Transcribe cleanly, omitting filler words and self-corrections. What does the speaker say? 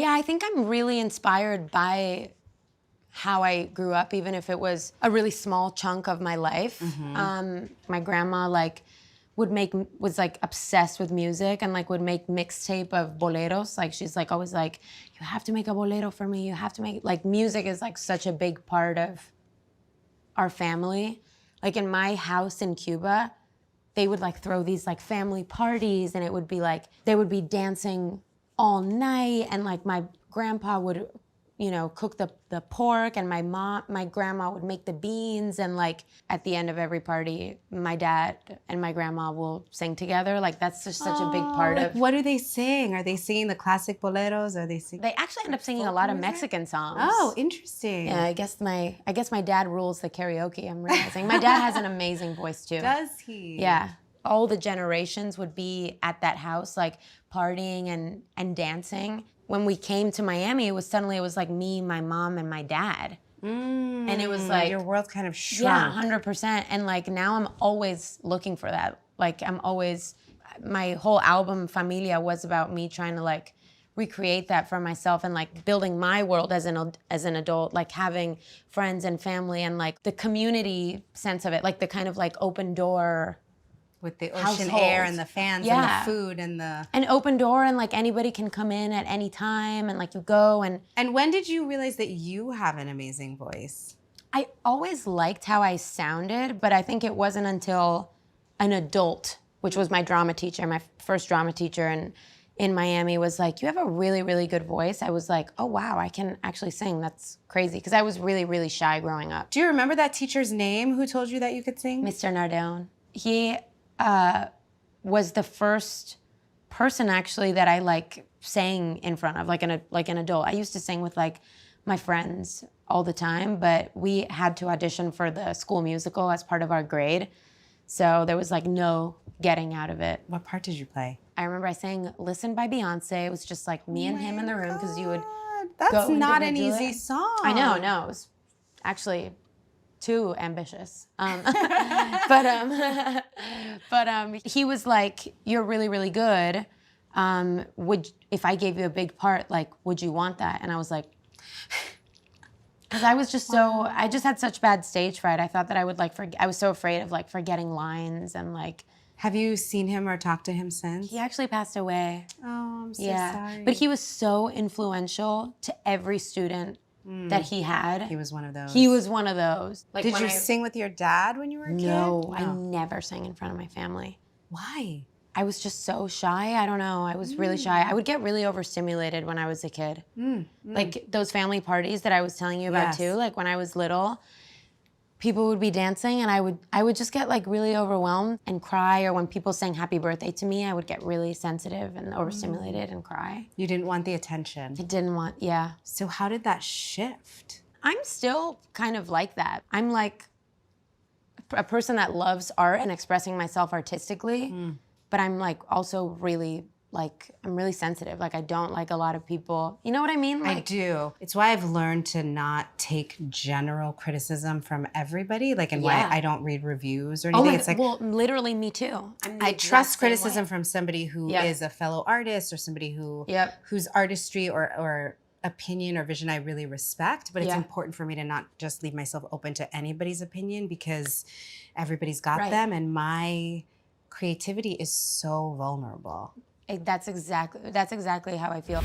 Yeah, I think I'm really inspired by how I grew up, even if it was a really small chunk of my life. My grandma was like obsessed with music and like would make mixtape of boleros. Like she's like always like, you have to make a bolero for me. You have to make, like music is like such a big part of our family. Like in my house in Cuba, they would like throw these like family parties and it would be like, they would be dancing all night and like my grandpa would, you know, cook the pork and my grandma would make the beans and like at the end of every party, my dad and my grandma will sing together. Like that's just such a big part of. What do they sing? Are they singing the classic boleros? Or are they singing? They actually end up singing a lot of Mexican songs. Oh, interesting. Yeah, I guess my dad rules the karaoke, I'm realizing. My dad has an amazing voice too. Does he? Yeah. All the generations would be at that house, like partying and dancing. When we came to Miami, it was like me, my mom, and my dad. And it was like... Your world kind of shrunk. Yeah, 100%. And like now I'm always looking for that. Like my whole album, Familia, was about me trying to like recreate that for myself and like building my world as an adult, like having friends and family and like the community sense of it, like the kind of like open door... With the ocean household. air and the fans and the food and the... An open door and like anybody can come in at any time and like you go and... And when did you realize that you have an amazing voice? I always liked how I sounded, but I think it wasn't until an adult, which was my drama teacher, my first drama teacher in Miami was like, you have a really, really good voice. I was like, oh wow, I can actually sing. That's crazy. Because I was really, really shy growing up. Do you remember that teacher's name who told you that you could sing? Mr. Nardone. He was the first person actually that I like sang in front of, like an adult. I used to sing with like my friends all the time, but we had to audition for the school musical as part of our grade. So there was like no getting out of it. What part did you play? I remember I sang Listen by Beyonce. It was just like me and him in the room because you would That's go not an individually. easy song. I know, no, it was actually too ambitious. But he was like, you're really, really good. If I gave you a big part, like, would you want that? And I was like, because I was just I just had such bad stage fright. I thought that I would like, I was so afraid of like forgetting lines and like. Have you seen him or talked to him since? He actually passed away. Oh, I'm so sorry. But he was so influential to every student that he had. He was one of those. He was one of those. Like, did you sing with your dad when you were a kid? No, I never sang in front of my family. Why? I was just so shy. I don't know. I was really shy. I would get really overstimulated when I was a kid. Like those family parties that I was telling you about too. Like when I was little, people would be dancing and I would just get like really overwhelmed and cry. Or when people sang happy birthday to me, I would get really sensitive and overstimulated and cry. You didn't want the attention. I didn't want, yeah. So how did that shift? I'm still kind of like that. I'm like a person that loves art and expressing myself artistically, but I'm like also really I'm really sensitive. Like I don't like a lot of people, you know what I mean? Like, I do. It's why I've learned to not take general criticism from everybody. Like, and why I don't read reviews or anything. It's like, well, literally me too. I trust criticism from somebody who is a fellow artist or somebody who whose artistry or opinion or vision I really respect. But it's important for me to not just leave myself open to anybody's opinion because everybody's got them, and my creativity is so vulnerable. That's exactly how I feel.